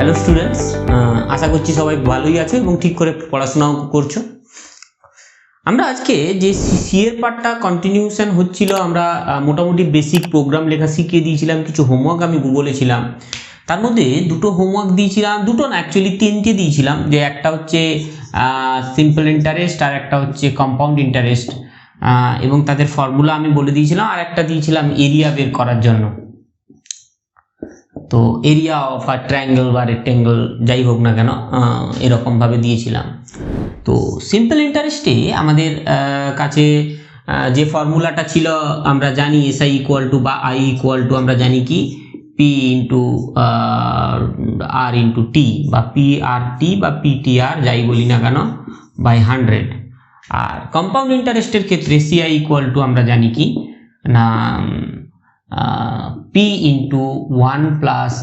Hello students, আশা করছি সবাই ভালোই আছো এবং ঠিক করে পড়াশোনাও করছো। আমরা আজকে যে সি এর পার্টটা কন্টিনিউশন হচ্ছিল, আমরা মোটামুটি বেসিক প্রোগ্রাম লেখা শিখিয়ে দিয়েছিলাম, কিছু হোমওয়ার্ক আমি বলেছিলাম। তার মধ্যে দুটো হোমওয়ার্ক দিয়েছিলাম, দুটো না অ্যাকচুয়ালি তিনটে দিয়েছিলাম, যে একটা হচ্ছে সিম্পল ইন্টারেস্ট আর একটা হচ্ছে কম্পাউন্ড ইন্টারেস্ট, এবং তাদের ফর্মুলা আমি বলে দিয়েছিলাম, আর একটা দিয়েছিলাম এরিয়া বের করার জন্য। তো এরিয়া অফ আ ট্রায়াঙ্গেল বা রেক্টেঙ্গেল যাই হোক না কেন, এরকম ভাবে দিয়েছিলাম। তো সিম্পল ইন্টারেস্টে আমাদের কাছে যে ফর্মুলাটা ছিল আমরা জানি এসআই ইকুয়াল টু বা আই ইকুয়াল টু আমরা জানি কি পি ইন্টু আর ইন্টু টি বা পি আর টি বা পিটিআর যাই বলি না কেন বাই 100। আর কম্পাউন্ড ইন্টারেস্টের ক্ষেত্রে সিআই ইকুয়াল টু আমরা জানি কি না p into 1 plus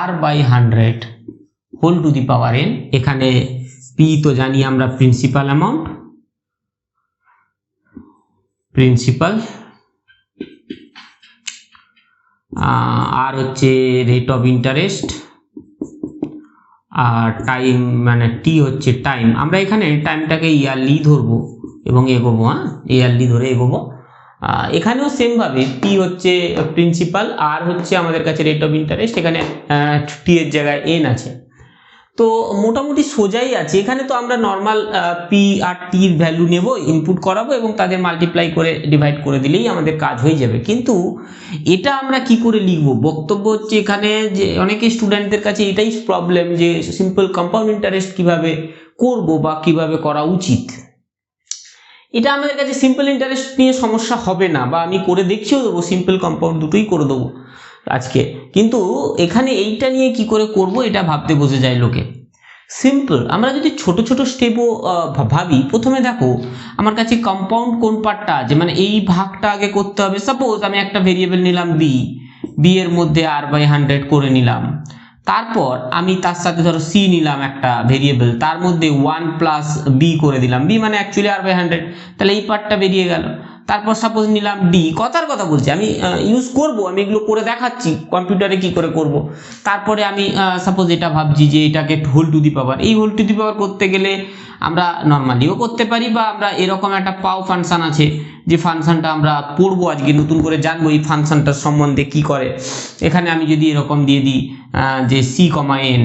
r by 100 whole to the power n। এখানে p তো জানি আমরা প্রিন্সিপাল অ্যামাউন্ট, প্রিন্সিপাল, আর হচ্ছে রেট অফ ইন্টারেস্ট, আর টাইম মানে টি হচ্ছে টাইম। আমরা এখানে টাইমটাকে ইয়ারলি ধরবো এবং এগোবো, ইয়ারলি ধরে এগোবো। এখানেও সেম ভাবে টি হচ্ছে প্রিন্সিপাল, আর হচ্ছে আমাদের কাছে রেট অফ ইন্টারেস্ট, এখানে টি এর জায়গায় এন আছে। তো মোটামুটি সোজাই আছে। এখানে তো আমরা নর্মাল পি আর টির ভ্যালু নেব, ইনপুট করাবো এবং তাদের মাল্টিপ্লাই করে ডিভাইড করে দিলেই আমাদের কাজ হয়ে যাবে। কিন্তু এটা আমরা কি করে লিখবো? বক্তব্য হচ্ছে এখানে যে অনেকে স্টুডেন্টদের কাছে এটাই প্রবলেম যে সিম্পল কম্পাউন্ড ইন্টারেস্ট কিভাবে করব বা কিভাবে করা উচিত। এটা আমাদের কাছে সিম্পল ইন্টারেস্ট নিয়ে সমস্যা হবে না, বা আমি করে দেখিয়েও দেবো, সিম্পল কম্পাউন্ড দুটোই করে দেবো আজকে। কিন্তু এখানে এইটা নিয়ে কি করে করব এটা ভাবতে বসে যায় লোকে। সিম্পল আমরা যদি ছোট ছোট স্টেপও ভাবি, প্রথমে দেখো আমার কাছে কম্পাউন্ড কোন পার্টটা আছে, মানে এই ভাগটা আগে করতে হবে। সাপোজ আমি একটা ভেরিয়েবল নিলাম বি এর মধ্যে আর বাই 100 করে নিলাম। তারপর আমি তার সাথে ধরো সি নিলাম একটা ভেরিয়েবল, তার মধ্যে 1 প্লাস বি করে দিলাম, বি মানে অ্যাকচুয়ালি আর বাই 100, তাহলে এই পার্টটা বেরিয়ে গেল। তারপর সাপোজ নিলাম ডি, কথার কথা বলছি, আমি ইউজ করব, আমি এগুলো করে দেখাচ্ছি কম্পিউটারে কি করে করব। তারপরে আমি সাপোজ এটা ভাবছি যে এটাকে হোল টু দি পাওয়ার, এই হোল টু দি পাওয়ার করতে গেলে আমরা নর্মালিও করতে পারি, বা আমরা এরকম একটা পাও ফাংশন আছে, যে ফাংশনটা আমরা পড়বো আজকে, নতুন করে জানবো এই ফাংশনটার সম্বন্ধে কি করে। এখানে আমি যদি এরকম দিয়ে দিই যে সি কমা এন,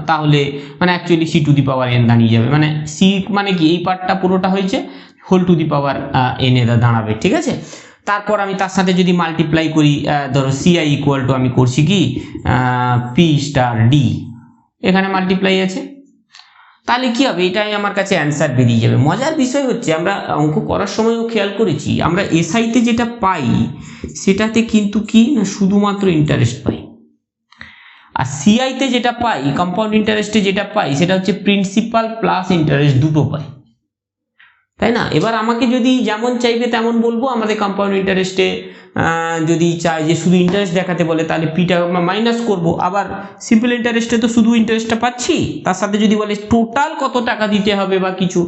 তাহলে মানে actually C to the power n দাঁড়িয়ে যাবে, মানে সি মানে কি এই পার্টটা পুরোটা হয়েছে whole to the power n এ দাঁড়াবে, ঠিক আছে। তারপর আমি তার সাথে যদি মাল্টিপ্লাই করি, ধরো সিআই ইকুয়াল টু আমি করছি কি পি স্টার ডি, এখানে মাল্টিপ্লাই আছে, তাহলে কি হবে, এটাই আমার কাছে অ্যান্সার বেরিয়ে যাবে। মজার বিষয় হচ্ছে আমরা অঙ্ক করার সময়ও খেয়াল করেছি, আমরা এসআইতে যেটা পাই সেটাতে কিন্তু কি না শুধুমাত্র ইন্টারেস্ট পাই, আর সিআইতে যেটা পাই কম্পাউন্ড ইন্টারেস্টে যেটা পাই সেটা হচ্ছে প্রিন্সিপাল প্লাস ইন্টারেস্ট দুটো পাই, তাই না। এবার আমাকে যদি যেমন চাইবে তেমন বলবো। আমাদের কম্পাউন্ড ইন্টারেস্টে যদি চাই যে শুধু ইন্টারেস্ট দেখাতে বলে তাহলে পিটা মাইনাস করব, আবার সিম্পল ইন্টারেস্টে তো শুধু ইন্টারেস্টটা পাচ্ছি, তার সাথে যদি বলে টোটাল কত টাকা দিতে হবে বা কিছু,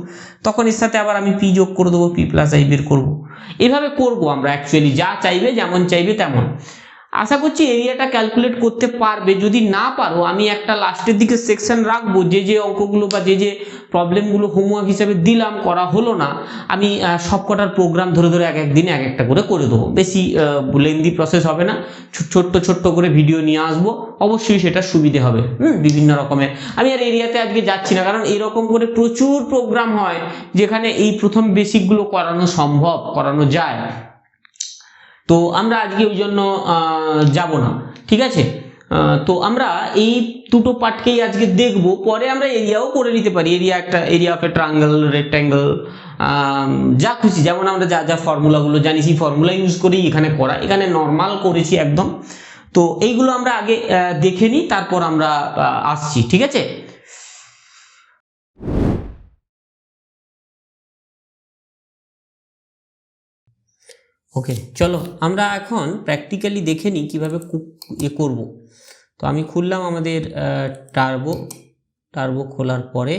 তখন এর সাথে আবার আমি পি যোগ করে দেবো, পি প্লাস আই বের করবো। এভাবে করবো আমরা অ্যাকচুয়ালি, যা চাইবে যেমন চাইবে তেমন। আশা করছি এরিয়াটা ক্যালকুলেট করতে পারবে। যদি না পারো আমি একটা লাস্টের দিকে সেকশন রাখবো, যে যে অঙ্কগুলো বা যে যে প্রবলেমগুলো হোমওয়ার্ক হিসেবে দিলাম করা হলো না, আমি সবকটার প্রোগ্রাম ধরে ধরে এক একদিনে এক একটা করে দেবো। বেশি লেন্দি প্রসেস হবে না, ছোট্ট ছোট্ট করে ভিডিও নিয়ে আসবো, অবশ্যই সেটা সুবিধে হবে। বিভিন্ন রকমের আমি আর এরিয়াতে আজকে যাচ্ছি না, কারণ এরকম করে প্রচুর প্রোগ্রাম হয় যেখানে এই প্রথম বেসিকগুলো করানো সম্ভব, করানো যায়। তো আমরা আজকে ওই জন্য যাব না, ঠিক আছে। তো আমরা এই দুটো পার্টকেই আজকে দেখব, পরে আমরা এরিয়াও করে নিতে পারি। এরিয়া একটা area of a triangle, rectangle, যা খুশি, যেমন আমরা যা যা ফর্মুলাগুলো জানি সেই ফর্মুলা ইউজ করেই এখানে করা, এখানে নর্মাল করেছি একদম। তো এইগুলো আমরা আগে দেখে নিই, তারপর আমরা আসছি, ঠিক আছে। ওকে, চলো আমরা এখন প্র্যাকটিক্যালি দেখে নিই কীভাবে করব। তো আমি খুললাম আমাদের টার্বো খোলার পরে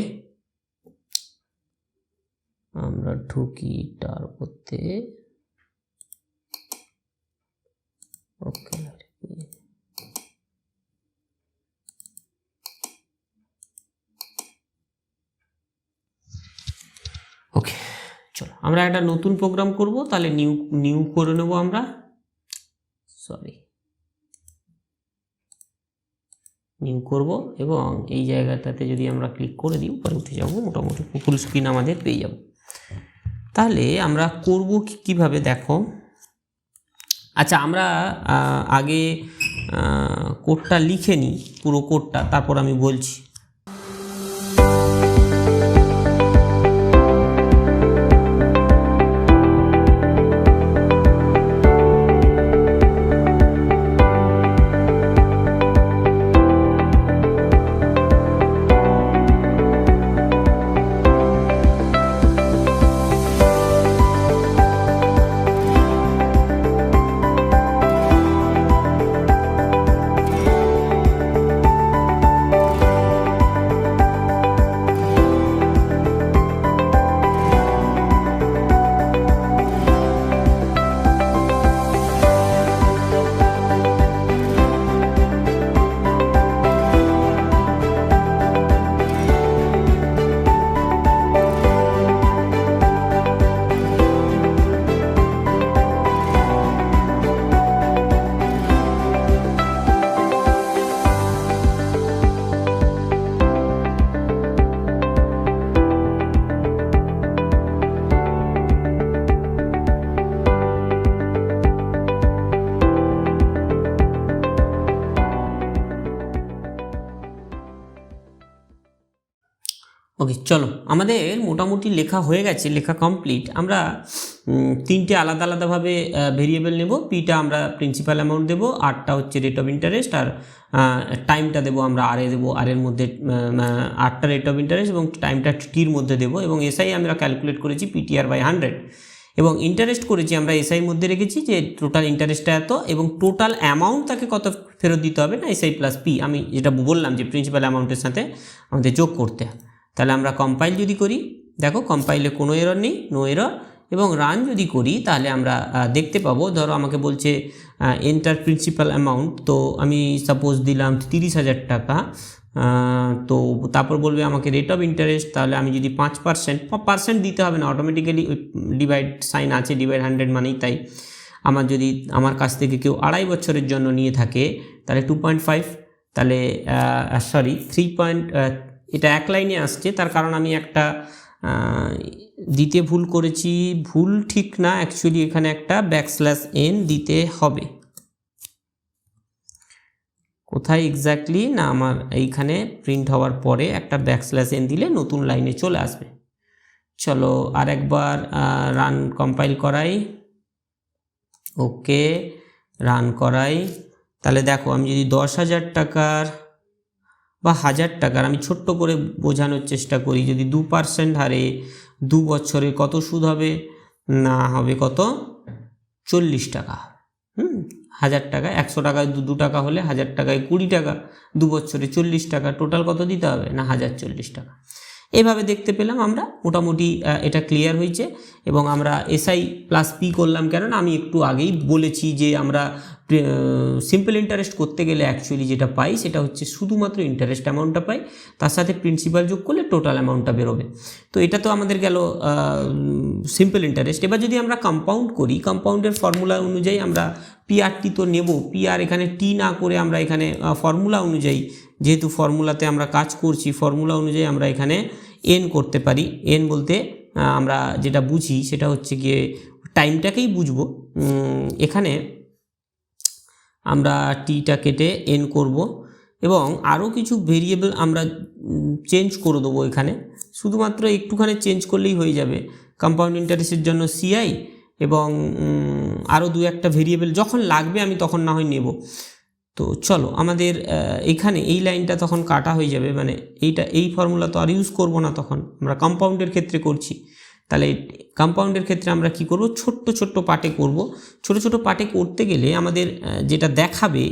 আমরা ঢুকি টার্বোতে। ওকে, ওকে, চলো আমরা একটা নতুন প্রোগ্রাম করব, তাহলে নিউ করে নেব আমরা, নিউ করব এবং এই জায়গাটাতে যদি আমরা ক্লিক করে দিই উপরে উঠে যাব, মোটামুটি ফুল স্ক্রিন আমাদের পেয়ে যাব। তাহলে আমরা করব কিভাবে দেখো। আচ্ছা, আমরা আগে কোডটা লিখে নিই, পুরো কোডটা, তারপর আমি বলছি। ওকে, চলো আমাদের মোটামুটি লেখা হয়ে গেছে, লেখা কমপ্লিট। আমরা তিনটে আলাদা আলাদাভাবে ভেরিয়েবল নেব। পিটা আমরা প্রিন্সিপাল অ্যামাউন্ট দেবো, আরটা হচ্ছে রেট অফ ইন্টারেস্ট, আর টাইমটা দেবো আমরা আরে দেবো, আরের মধ্যে আরটা রেট অফ ইন্টারেস্ট এবং টাইমটা টির মধ্যে দেবো। এবং এসআই আমরা ক্যালকুলেট করেছি PTR/100 এবং ইন্টারেস্ট করেছি আমরা এসআই মধ্যে রেখেছি যে টোটাল ইন্টারেস্টটা এত এবং টোটাল অ্যামাউন্ট তাকে কত ফেরত দিতে হবে না এসআই প্লাস পি, আমি যেটা বললাম যে প্রিন্সিপাল অ্যামাউন্টের সাথে আমাদের যোগ করতে হয়। তাহলে আমরা কম্পাইল যদি করি, দেখো কম্পাইলে কোনো এরর নেই, নো এরর। এবং রান যদি করি তাহলে আমরা দেখতে পাবো, ধরো আমাকে বলছে এন্টার প্রিন্সিপাল অ্যামাউন্ট, তো আমি সাপোজ দিলাম 30,000 টাকা, তো তারপর বলবে আমাকে রেট অফ ইন্টারেস্ট, তাহলে আমি যদি 5% দিতে হবে না, অটোমেটিক্যালি ওই ডিভাইড সাইন আছে, ডিভাইড 100 মানেই তাই। আমার যদি আমার কাছ থেকে কেউ 2.5 বছরের জন্য নিয়ে থাকে তাহলে 2.5, তাহলে সরি 3. এটা এক লাইনে আসছে, তার কারণ আমি একটা দিতে ভুল করেছি, ভুল ঠিক না, অ্যাকচুয়ালি এখানে একটা \n দিতে হবে। কোথায় এক্স্যাক্টলি না, আমার এইখানে প্রিন্ট হওয়ার পরে একটা \n দিলে নতুন লাইনে চলে আসবে। চলো আর একবার রান কম্পাইল করাই, ওকে রান করাই। তাহলে দেখো আমি যদি 10,000 টাকার বা 1,000 টাকার, আমি ছোট্ট করে বোঝানোর চেষ্টা করি, যদি 2% হারে 2 বছরে কত সুদ হবে না, হবে কত 40 টাকা। 1,000 টাকা, 100 টাকায় 2 টাকা হলে 1,000 টাকায় 20 টাকা, 2 বছরে 40 টাকা, টোটাল কত দিতে হবে না 1,040 টাকা। এভাবে দেখতে পেলাম আমরা, মোটামুটি এটা ক্লিয়ার হয়েছে। এবং আমরা এসআই প্লাস পি করলাম কেন না, আমি একটু আগেই বলেছি যে আমরা সিম্পল ইন্টারেস্ট করতে গেলে অ্যাকচুয়ালি যেটা পাই সেটা হচ্ছে শুধুমাত্র ইন্টারেস্ট অ্যামাউন্টটা পাই, তার সাথে প্রিন্সিপাল যোগ করলে টোটাল অ্যামাউন্টটা বেরোবে। তো এটা তো আমাদের গেল সিম্পল ইন্টারেস্ট। এবার যদি আমরা কম্পাউন্ড করি, কম্পাউন্ডের ফর্মুলা অনুযায়ী আমরা পিআরটি তো নেব, পিআর এখানে টি না করে আমরা এখানে ফর্মুলা অনুযায়ী, যেহেতু ফর্মুলাতে আমরা কাজ করছি, ফর্মুলা অনুযায়ী আমরা এখানে এন করতে পারি। এন বলতে আমরা যেটা বুঝি সেটা হচ্ছে গিয়ে টাইমটাকেই বুঝবো। এখানে আমরা টিটা কেটে এন করব এবং আরও কিছু ভেরিয়েবল আমরা চেঞ্জ করে দেবো এখানে, শুধুমাত্র একটুখানি চেঞ্জ করলেই হয়ে যাবে। কম্পাউন্ড ইন্টারেস্টের জন্য সিআই এবং আরও 2-1টা ভেরিয়েবল যখন লাগবে আমি তখন না হয় নেব। তো চলো আমাদের এখানে এই লাইনটা তখন কাটা হয়ে যাবে, মানে এই ফর্মুলা তো আর ইউজ করব না, তখন আমরা কম্পাউন্ডের ক্ষেত্রে করছি। তাহলে কম্পাউন্ডের ক্ষেত্রে আমরা কি করব, ছোট্ট ছোট্ট পার্টে করব। ছোট ছোট পার্টে করতে গেলে আমাদের যেটা দেখাবে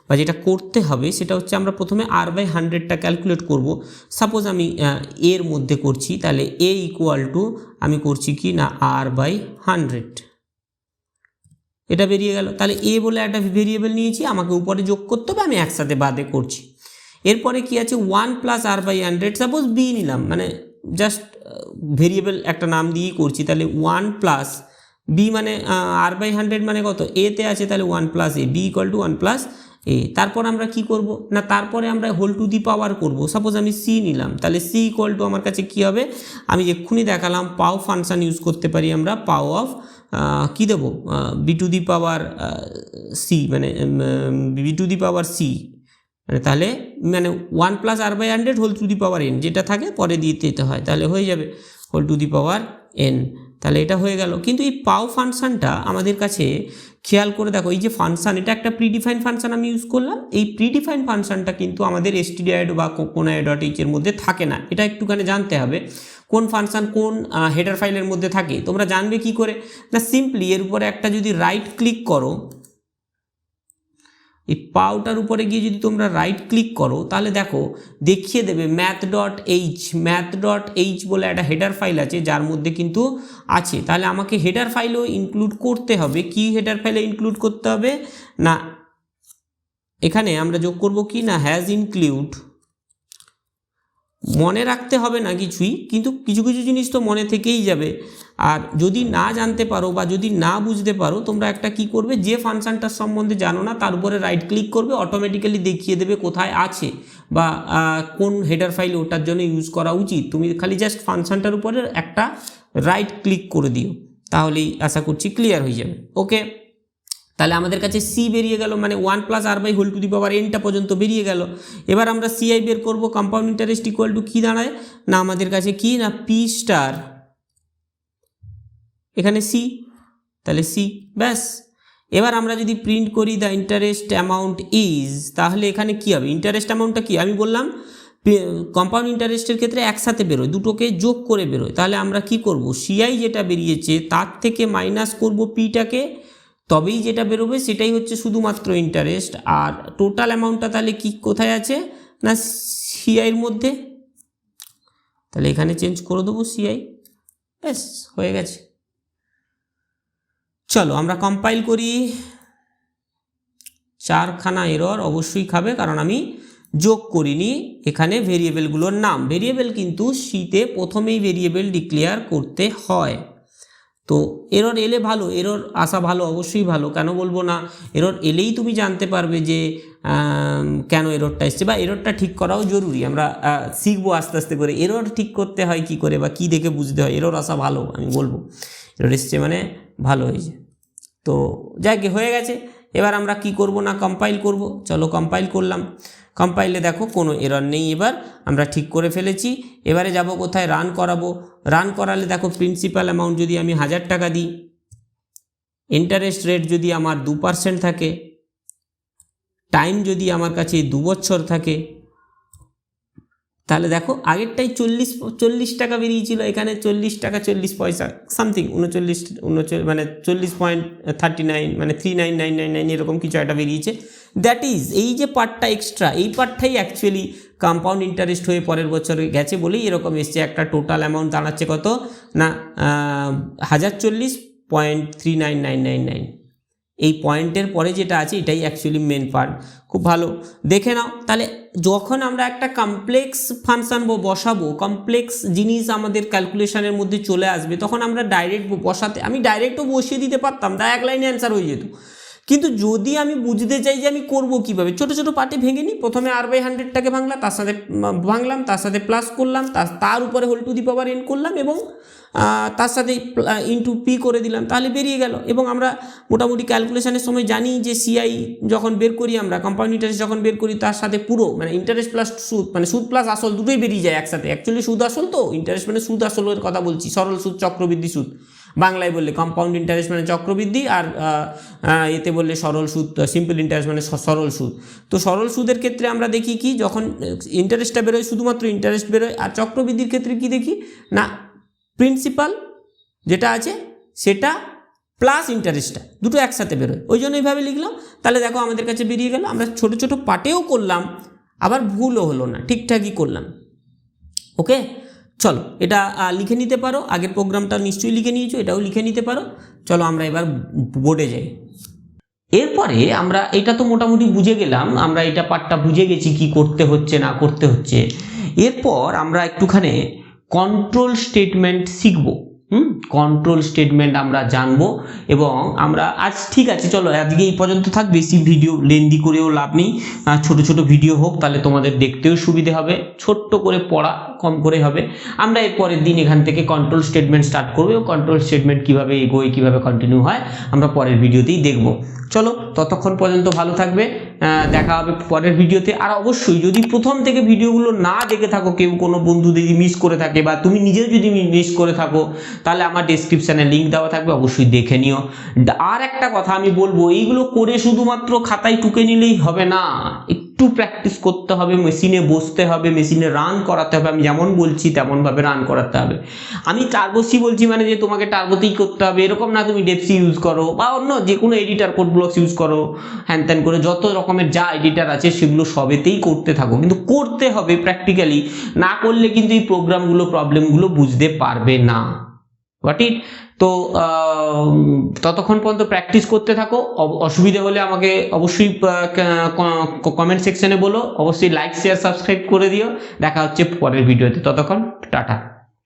বা যেটা করতে হবে সেটা হচ্ছে আমরা প্রথমে r/100টা ক্যালকুলেট করব। সাপোজ আমি এর মধ্যে করছি, তাহলে a = আমি করছি কি না r/100, এটা বেরিয়ে গেল। তাহলে এ বলে একটা ভেরিয়েবল নিয়েছি, আমাকে উপরে যোগ করতে হবে, আমি একসাথে বাদে করছি। এরপরে কি আছে 1 + r/100, সাপোজ বি নিলাম, মানে জাস্ট ভেরিয়েবল একটা নাম দিয়েই করছি, তাহলে 1 প্লাস বি মানে r/100 মানে কত, a তে আছে, তাহলে 1 plus A, B equal to 1 plus A. তারপর আমরা কি করব না, তারপরে আমরা হোল টু দি পাওয়ার করব। সাপোজ আমি সি নিলাম, তাহলে সি ইকুয়াল টু আমার কাছে কি হবে, আমি এক্ষুনি দেখালাম পাও ফাংশন ইউজ করতে পারি আমরা, পাও অফ কি দেবো, B to the power C, মানে B to the power C, মানে তাহলে মানে 1 plus r/100 whole to the power N, যেটা থাকে পরে দিয়ে দিতে হয়, তাহলে হয়ে যাবে whole to the power N. তাহলে এটা হয়ে গেল। কিন্তু এই পাও ফাংশনটা আমাদের কাছে খেয়াল করে দেখো, এই যে ফাংশন, এটা একটা প্রিডিফাইন ফাংশন আমি ইউজ করলাম, এই প্রিডিফাইন ফাংশনটা কিন্তু আমাদের stdio বা coconut.h এর মধ্যে থাকে না। এটা একটুখানি জানতে হবে কোন ফাংশন কোন হেডার ফাইলের মধ্যে থাকে। তোমরা জানবে কি করে না, সিম্পলি এর উপরে একটা যদি রাইট ক্লিক করো, এই পাওটার উপরে গিয়ে যদি তোমরা রাইট ক্লিক করো, তাহলে দেখো দেখিয়ে দেবে math.h বলে একটা হেডার ফাইল আছে, যার মধ্যে কিন্তু আছে। তাহলে আমাকে হেডার ফাইলও ইনক্লুড করতে হবে। কি হেডার ফাইলে ইনক্লুড করতে হবে না, এখানে আমরা যোগ করব কি না, হ্যাজ ইনক্লুড। মনে রাখতে হবে না কিছুই, কিন্তু কিছু কিছু জিনিস তো মনে থেকেই যাবে। আর যদি না জানতে পারো বা যদি না বুঝতে পারো, তোমরা একটা কি করবে, যে ফাংশনটার সম্বন্ধে জানো না তার উপরে রাইট ক্লিক করবে, অটোমেটিক্যালি দেখিয়ে দেবে কোথায় আছে বা কোন হেডার ফাইল ওটার জন্য ইউজ করা উচিত। তুমি খালি জাস্ট ফাংশনটার উপরে একটা রাইট ক্লিক করে দিও, তাহলেই আশা করছি ক্লিয়ার হয়ে যাবে। ওকে, তাহলে আমাদের কাছে সি বেরিয়ে গেল, মানে 1 plus r/, whole to the power এনটা পর্যন্ত বেরিয়ে গেল। এবার আমরা সিআই বের করব, কম্পাউন্ড ইন্টারেস্ট ইকুয়াল টু কী দাঁড়ায় না, আমাদের কাছে কি না পি স্টার, এখানে সি, তাহলে সি, ব্যাস। এবার আমরা যদি প্রিন্ট করি দ্য ইন্টারেস্ট অ্যামাউন্ট ইজ, তাহলে এখানে কি হবে, ইন্টারেস্ট অ্যামাউন্টটা কি, আমি বললাম কম্পাউন্ড ইন্টারেস্টের ক্ষেত্রে একসাথে বেরোয়, দুটোকে যোগ করে বেরোয়। তাহলে আমরা কি করব, সিআই যেটা বেরিয়েছে তার থেকে মাইনাস করব পিটাকে, তবেই যেটা বেরোবে সেটাই হচ্ছে শুধুমাত্র ইন্টারেস্ট। আর টোটাল অ্যামাউন্টটা তাহলে কি কোথায় আছে না সিআইয়ের মধ্যে, তাহলে এখানে চেঞ্জ করে দেবো সিআই, ব্যাস হয়ে গেছে। চলো আমরা কম্পাইল করি। 4খানা এরর অবশ্যই খাবে, কারণ আমি যোগ করিনি এখানে ভেরিয়েবলগুলোর নাম। ভেরিয়েবল কিন্তু সিতে প্রথমেই ভেরিয়েবল ডিক্লেয়ার করতে হয়। তো এরর এলে ভালো, এরর আসা ভালো, অবশ্যই ভালো, কেন বলবো না। এরর এলেই তুমি জানতে পারবে যে কেন এররটা এসছে, বা এররটা ঠিক করাও জরুরি। আমরা শিখবো আস্তে আস্তে করে এরর ঠিক করতে হয় কি করে, বা কি দেখে বুঝতে হয়। এরর আসা ভালো, আমি বলবো এরর এসছে মানে ভালো হয়েছে। তো যাই হয়ে গেছে। এবার আমরা কি করব না, কম্পাইল করব। চলো কম্পাইল করলাম, কম্পাইলে দেখো কোনো এরর নেই, এবার আমরা ঠিক করে ফেলেছি। এবারে যাব কোথায়, রান করাবো। রান করালে দেখো প্রিন্সিপাল অ্যামাউন্ট যদি আমি 1000 টাকা দিই, ইন্টারেস্ট রেট যদি আমার 2% থাকে, টাইম যদি আমার কাছে 2 বছর থাকে, তাহলে দেখো আগেরটাই 40 টাকা বেরিয়েছিল, এখানে 40 টাকা 40 পয়সা সামথিং, 39 মানে 40.39 মানে 39999 এরকম কিছু একটা বেরিয়েছে। দ্যাট ইজ এই যে পার্টটা এক্সট্রা, এই পার্টটাই অ্যাকচুয়ালি কম্পাউন্ড ইন্টারেস্ট হয়ে পরের বছরে গেছে বলেই এরকম এসছে। একটা টোটাল অ্যামাউন্ট দাঁড়াচ্ছে কত না 1040.39999। এই পয়েন্টের পরে যেটা আছে এটাই অ্যাকচুয়ালি মেন পার্ট। খুব ভালো দেখে নাও। তাহলে যখন আমরা একটা কমপ্লেক্স ফাংশন বসাবো, কমপ্লেক্স জিনিস আমাদের ক্যালকুলেশনের মধ্যে চলে আসবে, তখন আমরা ডাইরেক্ট বসাতে, আমি ডাইরেক্টও বসিয়ে দিতে পারতাম, তা এক লাইনে অ্যান্সার হয়ে যেত। কিন্তু যদি আমি বুঝতে চাই যে আমি করব কীভাবে, ছোটো ছোটো পার্টে ভেঙে নিই। প্রথমে r/100টাকে ভাঙলাম, তার সাথে প্লাস করলাম, তার উপরে whole to the power n করলাম, এবং তার সাথে ইন্টু পি করে দিলাম, তাহলে বেরিয়ে গেল। এবং আমরা মোটামুটি ক্যালকুলেশনের সময় জানি যে সিআই যখন বের করি, আমরা কম্পাউন্ড ইন্টারেস্ট যখন বের করি, তার সাথে পুরো মানে ইন্টারেস্ট প্লাস সুদ, মানে সুদ প্লাস আসল দুটোই বেরিয়ে যায় একসাথে। অ্যাকচুয়ালি সুদ আসল, তো ইন্টারেস্ট মানে সুদ আসলের কথা বলছি, সরল সুদ চক্রবৃদ্ধি সুদ বাংলায় বললে। কম্পাউন্ড ইন্টারেস্ট মানে চক্রবৃদ্ধি, আর এতে বললে সরল সুদ, সিম্পল ইন্টারেস্ট মানে সরল সুদ। তো সরল সুদের ক্ষেত্রে আমরা দেখি কি, যখন ইন্টারেস্টটা বেরোয় শুধুমাত্র ইন্টারেস্ট বেরোয়, আর চক্রবৃদ্ধির ক্ষেত্রে কি দেখি না প্রিন্সিপাল যেটা আছে সেটা প্লাস ইন্টারেস্টটা দুটো একসাথে বেরোয়, ওই জন্য এইভাবে লিখলাম। তাহলে দেখো আমাদের কাছে বেরিয়ে গেল। আমরা ছোট ছোট পার্টেও করলাম, আবার ভুলও হলো না, ঠিকঠাকই করলাম। ওকে, চলো এটা লিখে নিতে পারো। আগের প্রোগ্রামটা নিশ্চয়ই লিখে নিয়েছো, এটাও লিখে নিতে পারো। চলো আমরা এবার বোর্ডে যাই। এরপরে আমরা এটা তো মোটামুটি বুঝে গেলাম, আমরা এটা পার্টটা বুঝে গেছি কি করতে হচ্ছে না করতে হচ্ছে। এরপর আমরা একটুখানি কন্ট্রোল স্টেটমেন্ট শিখবো। কন্ট্রোল স্টেটমেন্ট আমরা জানবো এবং আমরা আজ ঠিক আছে, চলো আজকে এই পর্যন্ত থাক, বেশি ভিডিও লেন্দি করেও লাভ নেই, ছোট ছোট ভিডিও হোক, তাহলে তোমাদের দেখতেও সুবিধে হবে, ছোট্ট করে পড়া কম করে হবে। আমরা এর পরের দিন এখান থেকে কন্ট্রোল স্টেটমেন্ট স্টার্ট করবো, কন্ট্রোল স্টেটমেন্ট কিভাবে এগোয়, কিভাবে কন্টিনিউ হয় আমরা পরের ভিডিওতেই দেখবো। চলো ততক্ষণ পর্যন্ত ভালো থাকবে, দেখা হবে পরের ভিডিওতে। আর অবশ্যই যদি প্রথম থেকে ভিডিওগুলো না দেখে থাকো, কেউ কোনো বন্ধু যদি মিস করে থাকে বা তুমি নিজেও যদি মিস করে থাকো, তাহলে আমার ডেসক্রিপশানে লিঙ্ক দেওয়া থাকবে, অবশ্যই দেখে নিও। আর একটা কথা আমি বলবো, এইগুলো করে শুধুমাত্র খাতায় টুকে নিলেই হবে না, একটু প্র্যাকটিস করতে হবে, মেশিনে বসতে হবে, মেশিনে রান করাতে হবে, আমি যেমন বলছি তেমনভাবে রান করাতে হবে। আমি টার্বোসি বলছি মানে যে তোমাকে টার্বোতেই করতে হবে এরকম না, তুমি ডেপসি ইউজ করো বা অন্য যে কোনো এডিটার কোড ব্লকস ইউজ করো, হ্যান ত্যান করে যত রকমের যা এডিটার আছে সেগুলো সবেতেই করতে থাকো, কিন্তু করতে হবে প্র্যাকটিক্যালি, না করলে কিন্তু এই প্রবলেমগুলো বুঝতে পারবে না। What it. তো ততক্ষণ পর্যন্ত প্র্যাকটিস করতে থাকো, অসুবিধা হলে আমাকে অবশ্যই কমেন্ট সেকশনে বলো, অবশ্যই লাইক শেয়ার সাবস্ক্রাইব করে দিও। দেখা হচ্ছে পরের ভিডিওতে, ততক্ষণ টাটা।